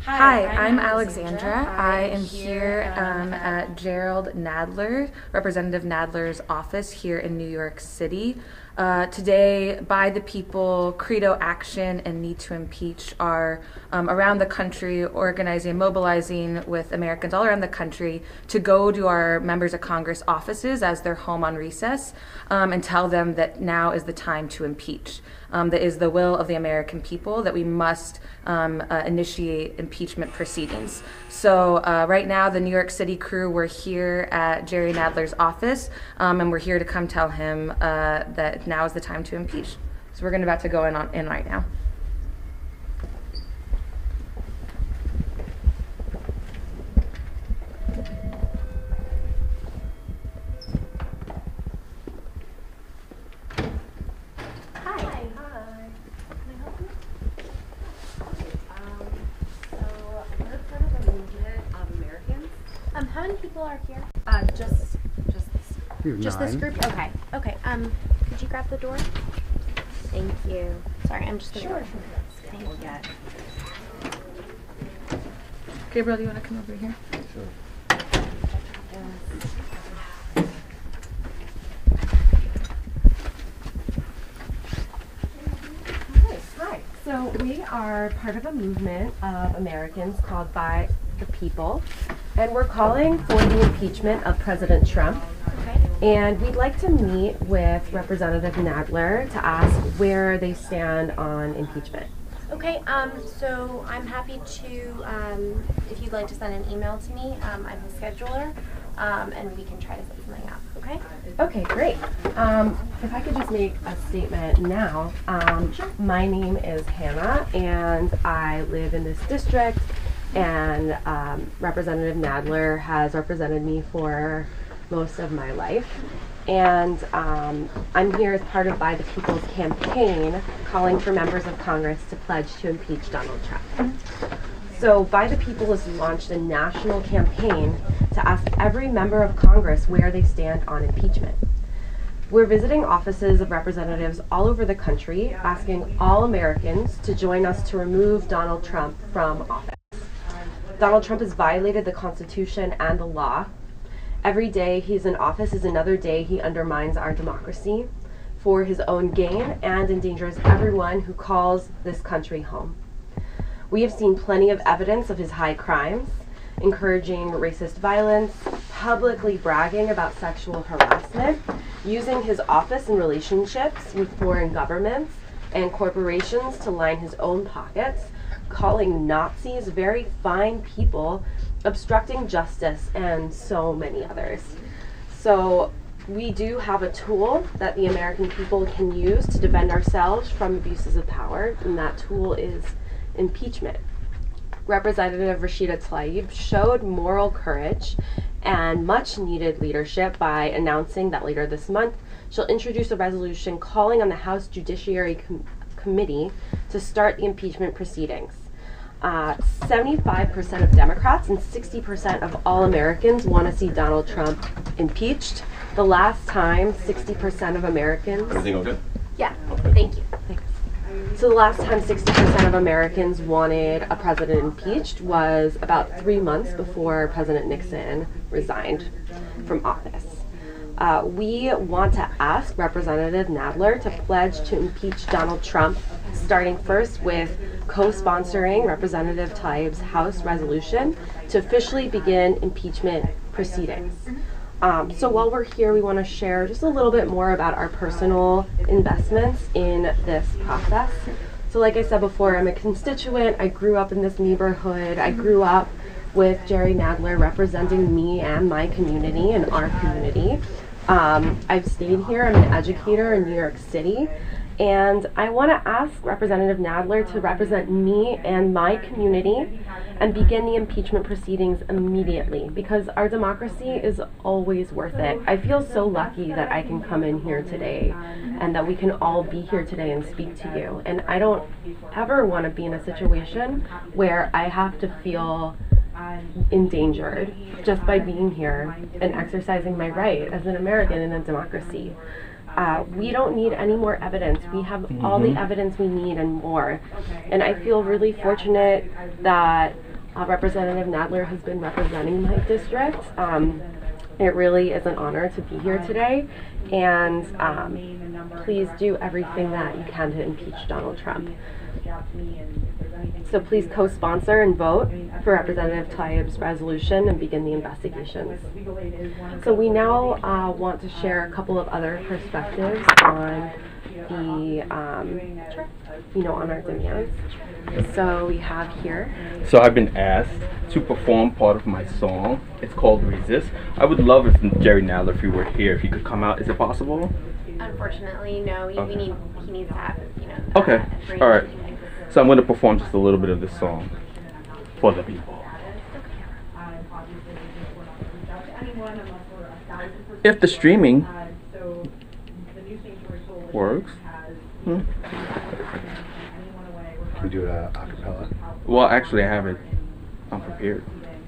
Hi, I'm Alexandra. I am here at Gerald Nadler, Representative Nadler's office here in New York City. Today, By the People, Credo Action, and Need to Impeach are around the country organizing and mobilizing with Americans all around the country to go to our members of Congress offices as they're home on recess and tell them that now is the time to impeach. That is the will of the American people, that we must initiate impeachment proceedings. So right now, the New York City crew, we're here at Jerry Nadler's office, and we're here to come tell him that now is the time to impeach. So we're about to go in right now. How many people are here? Just this group? Okay. Okay. Could you grab the door? Thank you. Sorry, I'm just gonna go. Thank you. Gabriel, do you want to come over here? Sure. Hi. So we are part of a movement of Americans called By the People, and we're calling for the impeachment of President Trump. Okay. And we'd like to meet with Representative Nadler to ask where they stand on impeachment. Okay. So I'm happy to, if you'd like to send an email to me, I'm the scheduler, and we can try to set something up. Okay. Okay, great. If I could just make a statement now. Sure. My name is Hannah, and I live in this district. And Representative Nadler has represented me for most of my life. And I'm here as part of By the People's campaign calling for members of Congress to pledge to impeach Donald Trump. So By the People has launched a national campaign to ask every member of Congress where they stand on impeachment. We're visiting offices of representatives all over the country, asking all Americans to join us to remove Donald Trump from office. Donald Trump has violated the Constitution and the law. Every day he's in office is another day he undermines our democracy for his own gain and endangers everyone who calls this country home. We have seen plenty of evidence of his high crimes, encouraging racist violence, publicly bragging about sexual harassment, using his office and relationships with foreign governments and corporations to line his own pockets, calling Nazis very fine people, obstructing justice, and so many others. So we do have a tool that the American people can use to defend ourselves from abuses of power, and that tool is impeachment. Representative Rashida Tlaib showed moral courage and much needed leadership by announcing that later this month she'll introduce a resolution calling on the House Judiciary Committee to start the impeachment proceedings. 75% of Democrats and 60% of all Americans want to see Donald Trump impeached. The last time 60% of Americans... Everything okay? Yeah. Okay. Thank you. Thanks. So the last time 60% of Americans wanted a president impeached was about 3 months before President Nixon resigned from office. We want to ask Representative Nadler to pledge to impeach Donald Trump, starting first with co-sponsoring Representative Tlaib's House resolution to officially begin impeachment proceedings. So while we're here, we want to share just a little bit more about our personal investments in this process. So like I said before, I'm a constituent. I grew up in this neighborhood. I grew up with Jerry Nadler representing me and my community and our community. I've stayed here. I'm an educator in New York City. And I want to ask Representative Nadler to represent me and my community and begin the impeachment proceedings immediately, because our democracy is always worth it. I feel so lucky that I can come in here today and that we can all be here today and speak to you. And I don't ever want to be in a situation where I have to feel endangered just by being here and exercising my right as an American in a democracy. We don't need any more evidence. We have all the evidence we need and more. And I feel really fortunate that Representative Nadler has been representing my district. It really is an honor to be here today, and please do everything that you can to impeach Donald Trump. So please co-sponsor and vote for Representative Tlaib's resolution and begin the investigations. So we now want to share a couple of other perspectives on the, on our demands. So we have here. So I've been asked to perform part of my song. It's called Resist. I would love if Jerry Nadler, if he were here, if he could come out. Is it possible? Unfortunately, no. Okay. He needs to have, Okay. All right. So I'm going to perform just a little bit of this song for the people. If the streaming works. Can we do it a cappella? Well, actually, I have it. I'm prepared.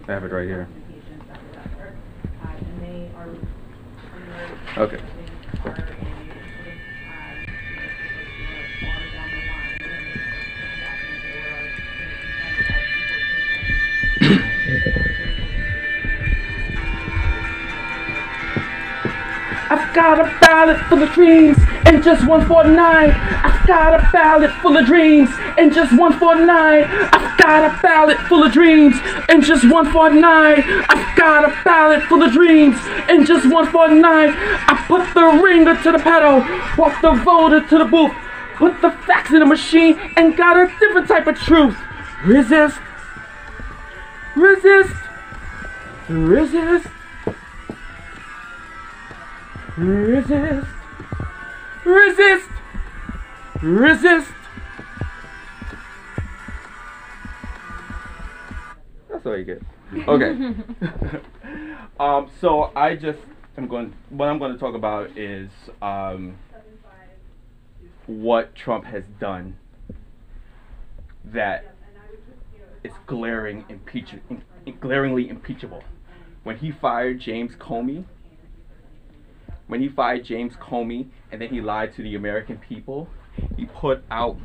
I have it right here. Okay. I've got a ballot full of dreams and just 149. I've got a ballot full of dreams and just 149. I've got a ballot full of dreams and just 149. I've got a ballot full of dreams and just 149. I put the ringer to the pedal, walk the voter to the booth, put the facts in the machine and got a different type of truth. Resist. Resist. Resist. Resist. Resist. Resist. That's all you get. Okay. So I just what I'm going to talk about is what Trump has done that is glaringly impeachable. When he fired James Comey, and then he lied to the American people, he put out,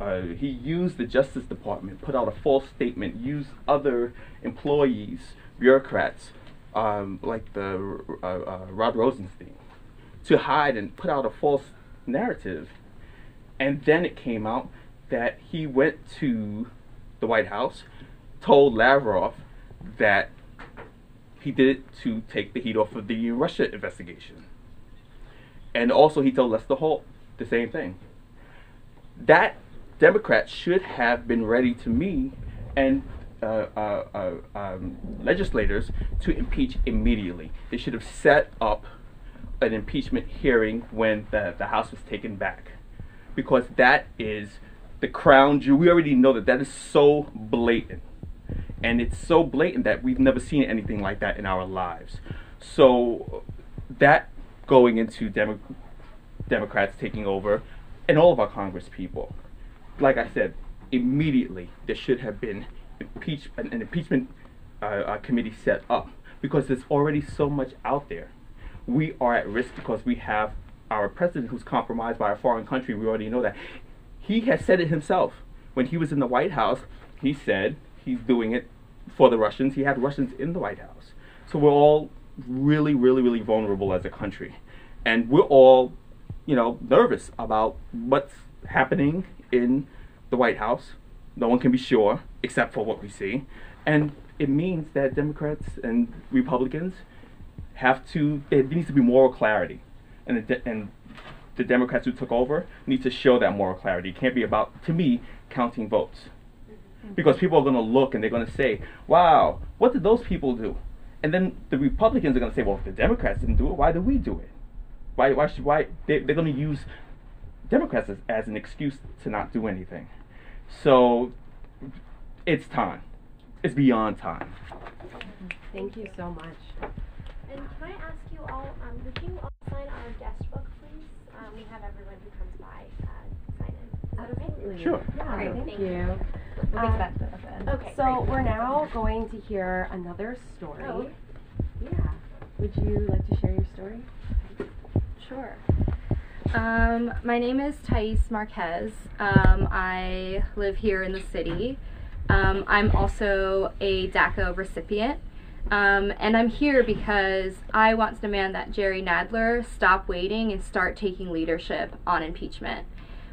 he used the Justice Department, put out a false statement, used other employees, bureaucrats, like the Rod Rosenstein, to hide and put out a false narrative. And then it came out that he went to the White House, told Lavrov that he did it to take the heat off of the Russia investigation. And also he told Lester Holt the same thing. That Democrats should have been ready to meet and legislators to impeach immediately. They should have set up an impeachment hearing when the House was taken back. Because that is the crown jewel. We already know that is so blatant. And it's so blatant that we've never seen anything like that in our lives. So that going into Democrats taking over and all of our Congress people, like I said, immediately there should have been an impeachment committee set up, because there's already so much out there. We are at risk because we have our president who's compromised by a foreign country. We already know that. He has said it himself. When he was in the White House, he said he's doing it for the Russians. He had Russians in the White House. So we're all really, really, really vulnerable as a country. And we're all, nervous about what's happening in the White House. No one can be sure, except for what we see. And it means that Democrats and Republicans there needs to be moral clarity. And the Democrats who took over need to show that moral clarity. It can't be about, to me, counting votes. Because people are going to look and they're going to say, wow, what did those people do? And then the Republicans are going to say, well, if the Democrats didn't do it, why did we do it? Why they're going to use Democrats as an excuse to not do anything. So it's time. It's beyond time. Thank you so much. And can I ask you all, would you all sign our guest book, please? We have everyone who comes by sign in. Is that okay? Absolutely. Sure. Yeah, Great, thank thank you. you. Okay, So great. we're now going to hear another story. Oh. Yeah. Would you like to share your story? Sure. My name is Thais Marquez. I live here in the city. I'm also a DACA recipient. And I'm here because I want to demand that Jerry Nadler stop waiting and start taking leadership on impeachment.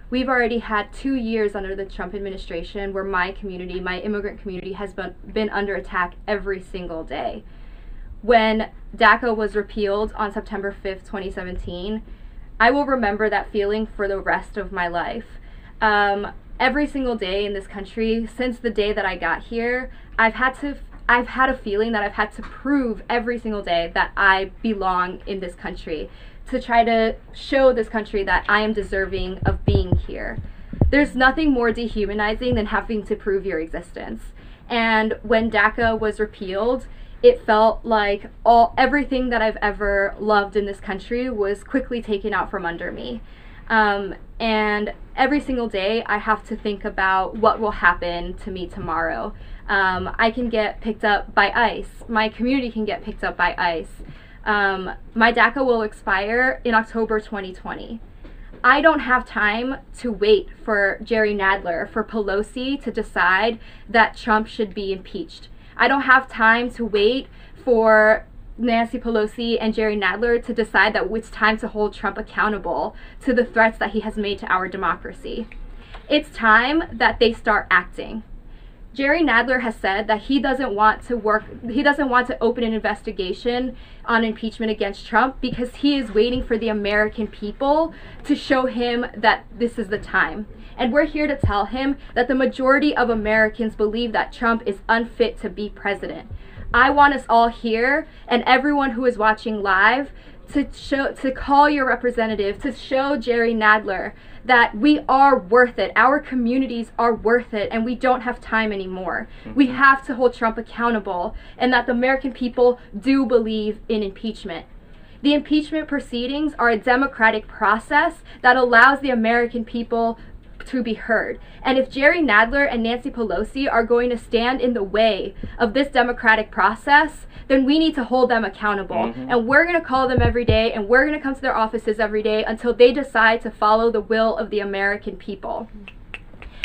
We've already had 2 years under the Trump administration where my community, my immigrant community, has been under attack every single day. When DACA was repealed on September 5th, 2017, I will remember that feeling for the rest of my life. Every single day in this country, since the day that I got here, I've had a feeling that I've had to prove every single day that I belong in this country, to try to show this country that I am deserving of being here. There's nothing more dehumanizing than having to prove your existence. And when DACA was repealed, it felt like everything that I've ever loved in this country was quickly taken out from under me. And every single day I have to think about what will happen to me tomorrow. I can get picked up by ICE. My community can get picked up by ICE. My DACA will expire in October 2020. I don't have time to wait for Jerry Nadler, for Pelosi to decide that Trump should be impeached. I don't have time to wait for Nancy Pelosi and Jerry Nadler to decide that it's time to hold Trump accountable to the threats that he has made to our democracy. It's time that they start acting. Jerry Nadler has said that he doesn't want to open an investigation on impeachment against Trump because he is waiting for the American people to show him that this is the time. And we're here to tell him that the majority of Americans believe that Trump is unfit to be president. I want us all here and everyone who is watching live to call your representative, to show Jerry Nadler that we are worth it. Our communities are worth it, and we don't have time anymore. We have to hold Trump accountable, and that the American people do believe in impeachment. The impeachment proceedings are a democratic process that allows the American people to be heard. And if Jerry Nadler and Nancy Pelosi are going to stand in the way of this democratic process, then we need to hold them accountable. And we're going to call them every day, and we're going to come to their offices every day until they decide to follow the will of the American people.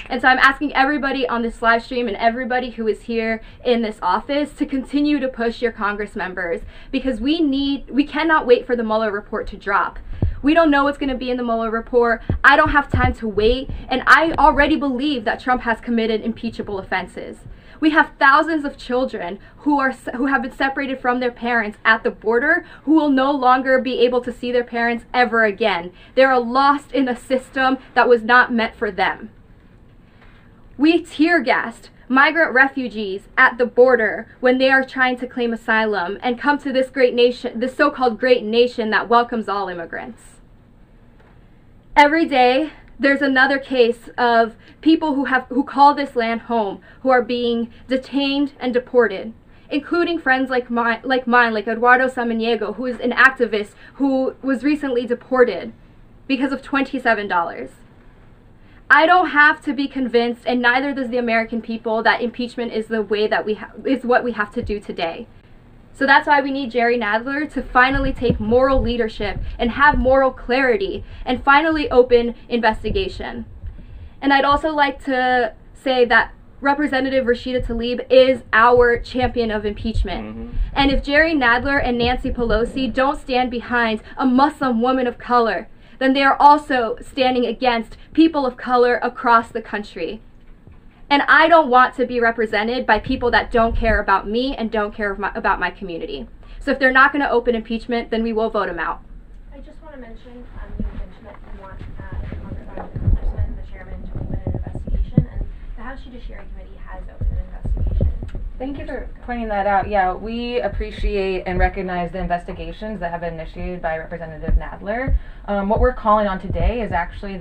And so I'm asking everybody on this live stream and everybody who is here in this office to continue to push your Congress members, because we cannot wait for the Mueller report to drop. We don't know what's going to be in the Mueller report. I don't have time to wait, and I already believe that Trump has committed impeachable offenses. We have thousands of children who have been separated from their parents at the border, who will no longer be able to see their parents ever again. They are lost in a system that was not meant for them. We tear-gassed migrant refugees at the border when they are trying to claim asylum and come to this great nation, this so-called great nation that welcomes all immigrants. Every day, there's another case of people who call this land home, who are being detained and deported, including friends like mine, like Eduardo Samaniego, who is an activist who was recently deported because of $27. I don't have to be convinced, and neither does the American people, that impeachment is the way that is what we have to do today. So that's why we need Jerry Nadler to finally take moral leadership and have moral clarity and finally open investigation. And I'd also like to say that Representative Rashida Tlaib is our champion of impeachment. And if Jerry Nadler and Nancy Pelosi don't stand behind a Muslim woman of color, then they are also standing against people of color across the country. And I don't want to be represented by people that don't care about me and don't care about my community. So if they're not going to open impeachment, then we will vote them out. I just want to mention, you mentioned that you want the Congressman, the chairman, to open an investigation, and the House Judiciary Committee has opened an investigation. Thank you for pointing that out. Yeah, we appreciate and recognize the investigations that have been initiated by Representative Nadler. What we're calling on today is actually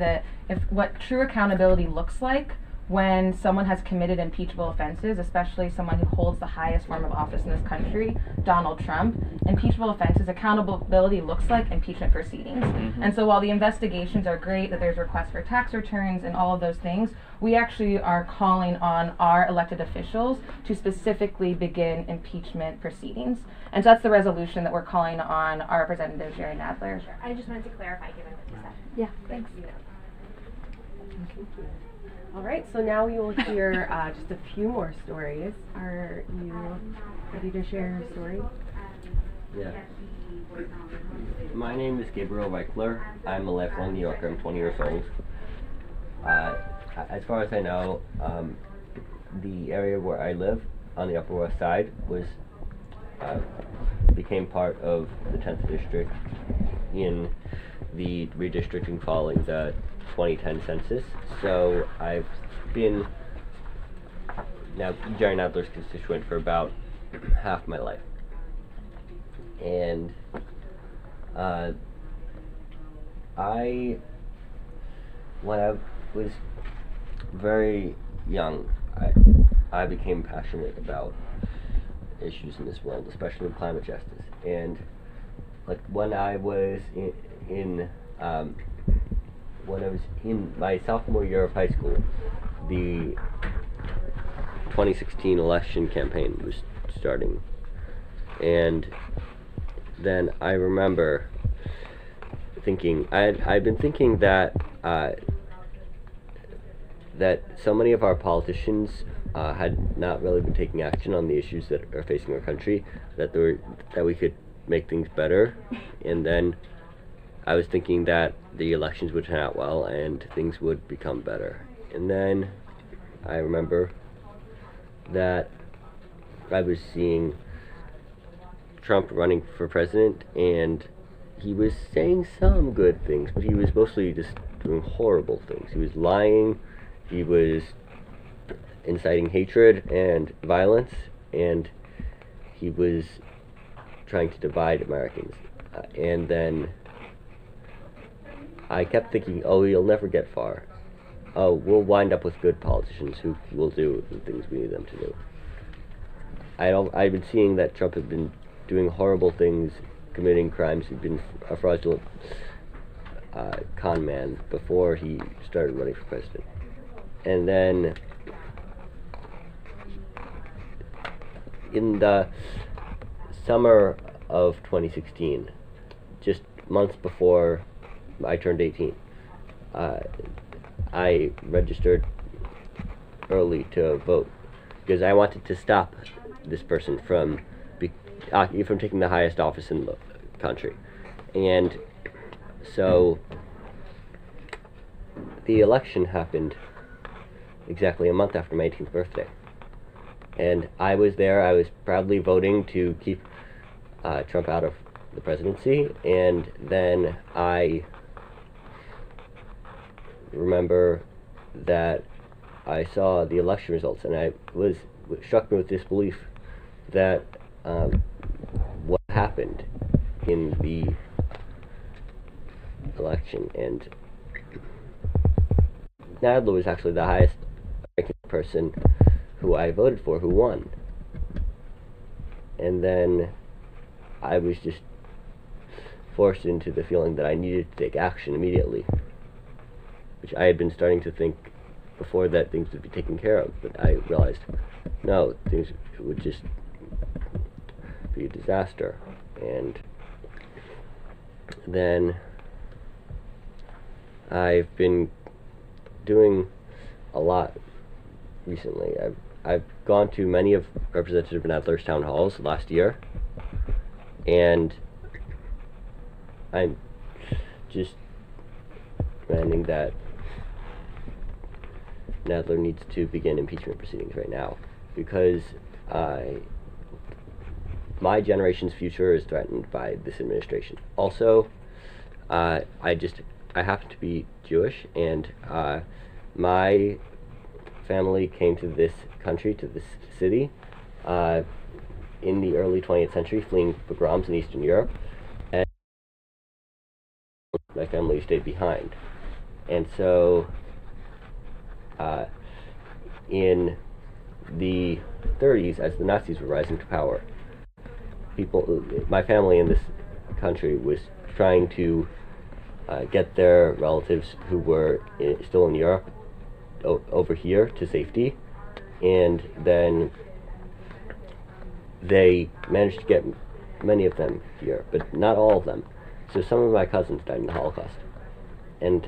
what true accountability looks like when someone has committed impeachable offenses, especially someone who holds the highest form of office in this country, Donald Trump. Impeachable offenses, accountability looks like impeachment proceedings. And so while the investigations are great, that there's requests for tax returns and all of those things, we actually are calling on our elected officials to specifically begin impeachment proceedings. And so that's the resolution that we're calling on our Representative Jerry Nadler. Sure. I just wanted to clarify, given what you said. Yeah, thanks. All right, so now we will hear just a few more stories. Are you ready to share your story? Yeah. My name is Gabriel Reichler. I'm a lifelong New Yorker. I'm 20 years old. As far as I know, the area where I live on the Upper West Side became part of the 10th District in the redistricting following the 2010 census. So I've been now Jerry Nadler's constituent for about half my life. And when I was very young, I became passionate about issues in this world, especially climate justice. And like when I was in my sophomore year of high school, the 2016 election campaign was starting, and then I remember thinking, I'd been thinking that that so many of our politicians had not really been taking action on the issues that are facing our country, that we could make things better. And then I was thinking that the elections would turn out well and things would become better. And then I remember that I was seeing Trump running for president, and he was saying some good things, but he was mostly just doing horrible things. He was lying, he was inciting hatred and violence, and he was trying to divide Americans. And then I kept thinking, oh, he'll never get far. Oh, we'll wind up with good politicians who will do the things we need them to do. I've been seeing that Trump had been doing horrible things, committing crimes. He'd been a fraudulent con man before he started running for president. And then in the summer of 2016, just months before I turned 18, I registered early to vote because I wanted to stop this person from taking the highest office in the country. And so the election happened exactly a month after my 18th birthday. And I was there. I was proudly voting to keep Trump out of the presidency. And then I remember that I saw the election results, and it struck me with disbelief that what happened in the election. And Nadler was actually the highest ranking person who I voted for who won. And then I was just forced into the feeling that I needed to take action immediately, which I had been starting to think before that things would be taken care of, but I realized, no, things would just be a disaster. And then I've been doing a lot recently. I've gone to many of Representative Nadler's town halls last year, and I'm just demanding that Nadler needs to begin impeachment proceedings right now, because my generation's future is threatened by this administration. Also, I happen to be Jewish, and my family came to this country, to this city, in the early 20th century, fleeing pogroms in Eastern Europe, and my family stayed behind. And so in the 30s, as the Nazis were rising to power, my family in this country was trying to get their relatives who were still in Europe over here to safety, and then they managed to get many of them here, but not all of them. So some of my cousins died in the Holocaust, and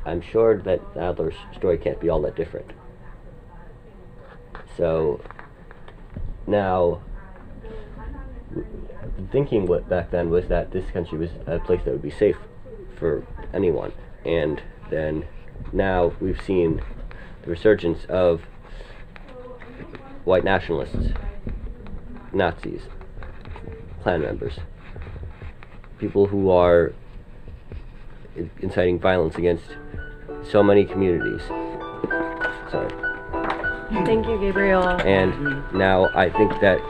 I'm sure that Nadler's story can't be all that different. So now, thinking what back then was that this country was a place that would be safe for anyone, and then now we've seen the resurgence of white nationalists, Nazis, Klan members, people who are inciting violence against so many communities. Sorry. Thank you, Gabriel. And now I think that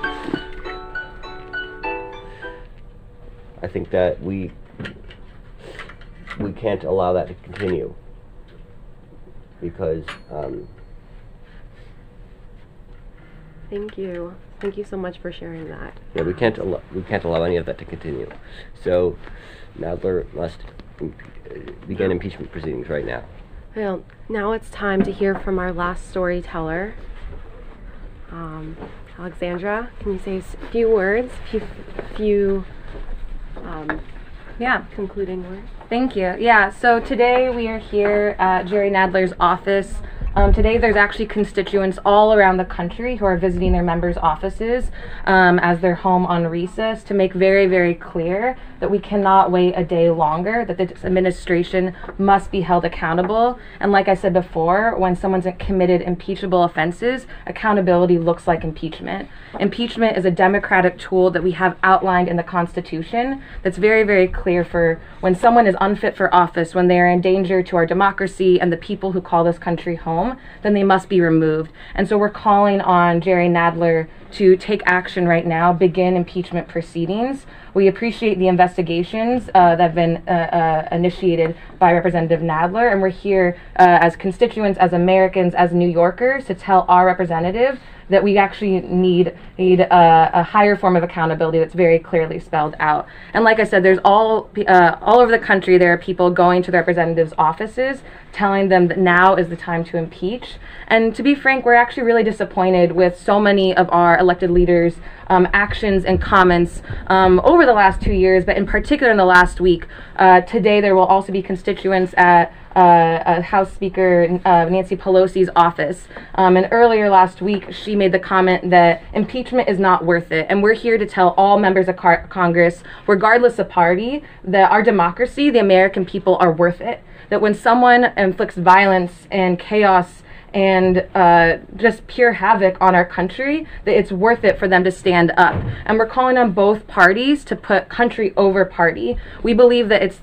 we can't allow that to continue, because Thank you. Thank you so much for sharing that. yeah, we can't allow any of that to continue. So Nadler must begin impeachment proceedings right now. Well, now it's time to hear from our last storyteller. Alexandra, can you say a few words, few Yeah. concluding words? Thank you. Yeah, so today we are here at Jerry Nadler's office. Today there's actually constituents all around the country who are visiting their members' offices as they're home on recess to make very, very clear that we cannot wait a day longer, that this administration must be held accountable. And like I said before, when someone's committed impeachable offenses, accountability looks like impeachment. Impeachment is a democratic tool that we have outlined in the Constitution that's very, very clear for when someone is unfit for office, when they are in danger to our democracy and the people who call this country home, then they must be removed. And so we're calling on Jerry Nadler to take action right now, begin impeachment proceedings. We appreciate the investigations that have been initiated by Representative Nadler, and we're here as constituents, as Americans, as New Yorkers to tell our representative that we actually need a higher form of accountability that's very clearly spelled out. And like I said, there's all over the country, there are people going to the representatives' offices telling them that now is the time to impeach. And to be frank, we're actually really disappointed with so many of our elected leaders' actions and comments over the last 2 years, but in particular in the last week. Today there will also be constituents at House Speaker Nancy Pelosi's office. And earlier last week, she made the comment that impeachment is not worth it. And we're here to tell all members of Congress, regardless of party, that our democracy, the American people, are worth it. That when someone inflicts violence and chaos and just pure havoc on our country, that it's worth it for them to stand up. And we're calling on both parties to put country over party. We believe that it's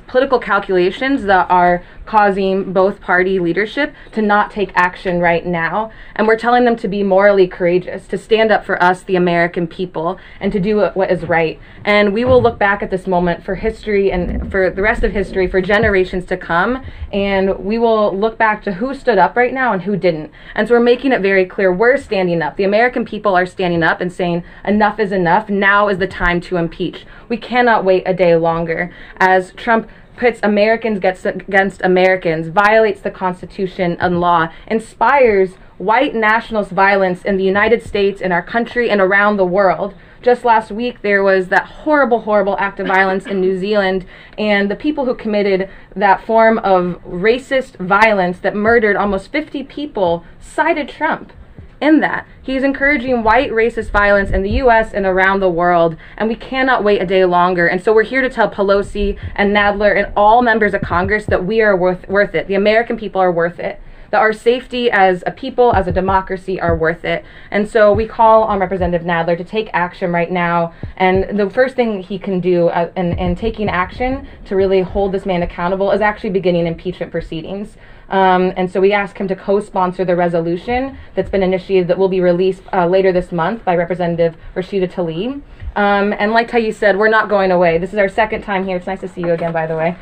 political calculations that are causing both party leadership to not take action right now. And we're telling them to be morally courageous, to stand up for us, the American people, and to do what is right. And we will look back at this moment for history and for the rest of history, for generations to come, and we will look back to who stood up right now and who didn't. And so we're making it very clear we're standing up. The American people are standing up and saying enough is enough. Now is the time to impeach. We cannot wait a day longer. As Trump pits Americans against Americans, violates the Constitution and law, inspires white nationalist violence in the United States, in our country, and around the world. Just last week, there was that horrible, horrible act of violence in New Zealand, and the people who committed that form of racist violence that murdered almost 50 people cited Trump in that. He's encouraging white racist violence in the U.S. and around the world, and we cannot wait a day longer. And so we're here to tell Pelosi and Nadler and all members of Congress that we are worth it. The American people are worth it. That our safety as a people, as a democracy, are worth it. And so we call on Representative Nadler to take action right now. And the first thing he can do in taking action to really hold this man accountable is actually beginning impeachment proceedings. And so we ask him to co-sponsor the resolution that's been initiated that will be released later this month by Representative Rashida Tlaib. And like Tayi said, we're not going away. This is our second time here. It's nice to see you again, by the way.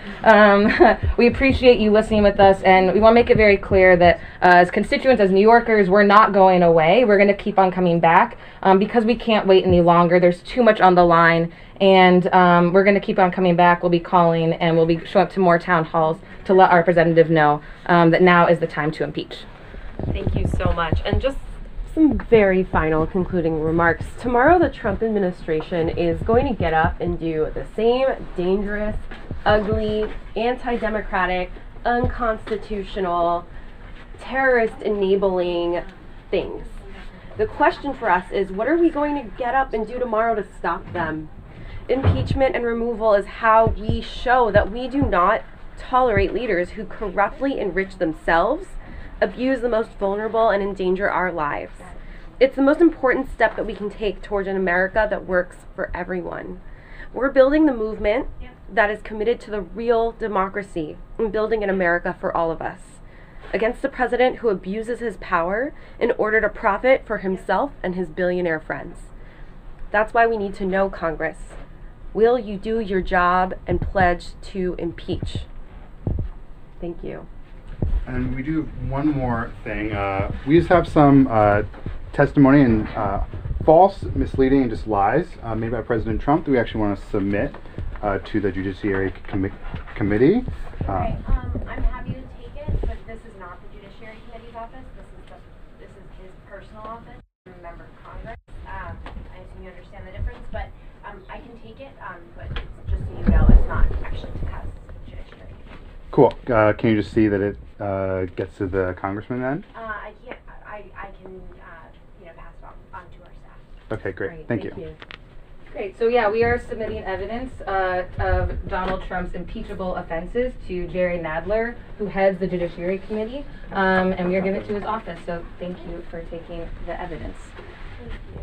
We appreciate you listening with us, and we want to make it very clear that as constituents, as New Yorkers, we're not going away. We're going to keep on coming back because we can't wait any longer. There's too much on the line, and we're going to keep on coming back. We'll be calling, and we'll be showing up to more town halls to let our representative know that now is the time to impeach. Thank you so much. And just some very final concluding remarks. Tomorrow, the Trump administration is going to get up and do the same dangerous, ugly, anti-democratic, unconstitutional, terrorist enabling things. The question for us is, what are we going to get up and do tomorrow to stop them? Impeachment and removal is how we show that we do not tolerate leaders who corruptly enrich themselves, abuse the most vulnerable, and endanger our lives. It's the most important step that we can take towards an America that works for everyone. We're building the movement that is committed to the real democracy and building an America for all of us, against a president who abuses his power in order to profit for himself and his billionaire friends. That's why we need to know, Congress, will you do your job and pledge to impeach? Thank you. And we do one more thing. We just have some testimony and false, misleading, and just lies made by President Trump that we actually want to submit to the Judiciary Committee. Okay, I'm happy to take it, but this is not the Judiciary Committee's office. This is his personal office. I'm a member of Congress. I assume you understand the difference, but I can take it, but just so you know, it's not actually to pass Judiciary. Cool. Can you just see that it gets to the congressman then? I can't. I can pass it on to our staff. Okay, great. Thank you. Great. So yeah, we are submitting evidence of Donald Trump's impeachable offenses to Jerry Nadler, who heads the Judiciary Committee, and we are giving it to his office. So thank you for taking the evidence. Thank you.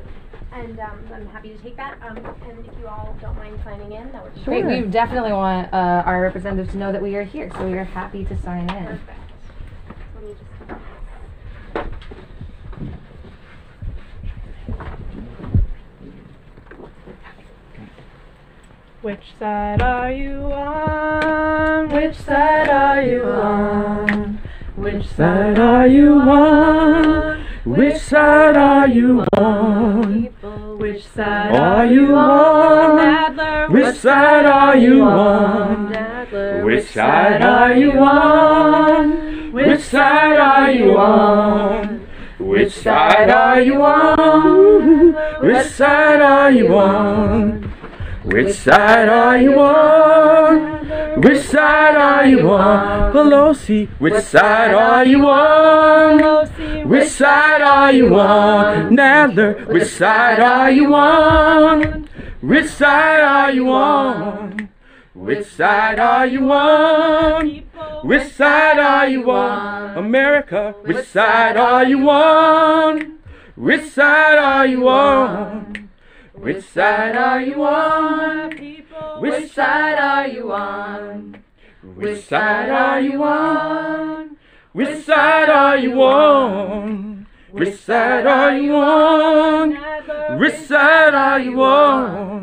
And I'm happy to take that. And if you all don't mind signing in, that would be Great. We definitely want our representatives to know that we are here, so we are happy to sign in. perfect. Let me just. Which side are you on? Which side are you on? Which side are you on? Which side are you on? Which side are you on? Nadler, which side are you on? Nadler, which side are you on? Which side are you on? Which side are you on? Which side are you on? Which side are you on? Which side are you on? Pelosi, which side are you on? Which side are you on? Nadler, which side are you on? Which side are you on? Which side are you on? Which side are you on? America, which side are you on? Which side are you on? Which side are you on? Which side are you on? Which side are you on? Which side are you on? Which side are you on? Which side are you on?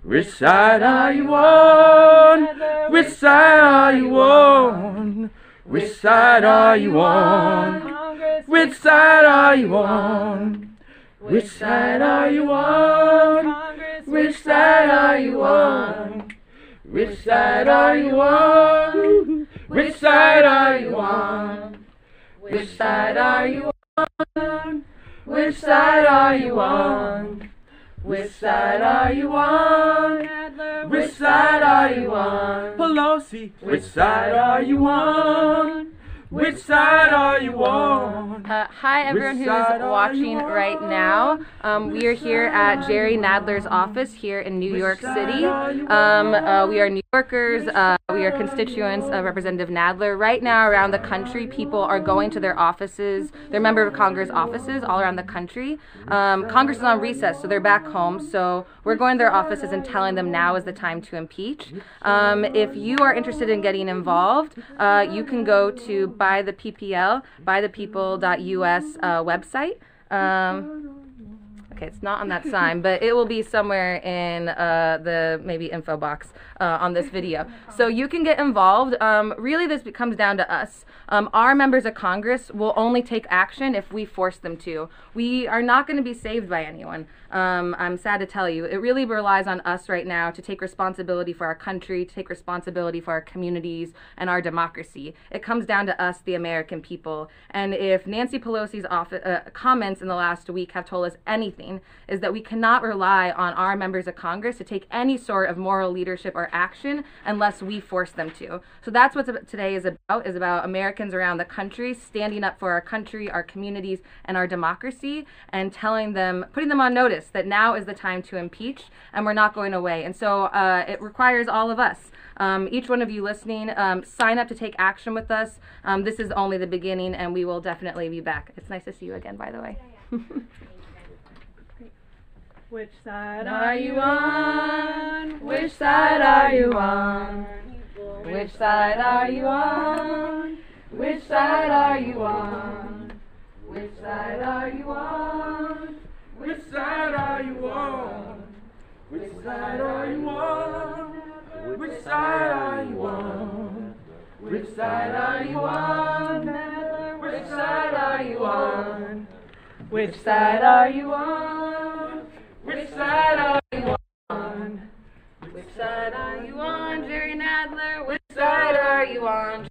Which side are you on? Which side are you on? Which side are you on? Which side are you on? Which side are you on? Which side are you on? Which side are you on? Which side are you on? Which side are you on? Which side are you on? Which side are you on? Which side are you on? Pelosi, which side are you on? Which side are you on? Hi everyone who's watching right now. We are here at Jerry Nadler's office here in New York City. We are New Yorkers. We are constituents of Representative Nadler. Right now around the country, people are going to their offices, their member of Congress offices all around the country. Congress is on recess, so they're back home. So we're going to their offices and telling them now is the time to impeach. If you are interested in getting involved, you can go to bythepeople.us website. Okay, it's not on that sign, but it will be somewhere in the maybe info box on this video. So you can get involved. Really, this comes down to us. Our members of Congress will only take action if we force them to. We are not going to be saved by anyone. I'm sad to tell you. It really relies on us right now to take responsibility for our country, to take responsibility for our communities and our democracy. It comes down to us, the American people. And if Nancy Pelosi's comments in the last week have told us anything, frustrating is that we cannot rely on our members of Congress to take any sort of moral leadership or action unless we force them to. So that's what today is about Americans around the country standing up for our country, our communities, and our democracy, and telling them, putting them on notice that now is the time to impeach, and we're not going away. And so it requires all of us. Each one of you listening, sign up to take action with us. This is only the beginning, and we will definitely be back. It's nice to see you again, by the way. Which side are you on? Which side are you on? Which side are you on? Which side are you on? Which side are you on? Which side are you on? Which side are you on? Which side are you on? Which side are you on? Which side are you on? Which side are you on? Which side are you on? Which side are you on, Jerry Nadler? Which side are you on?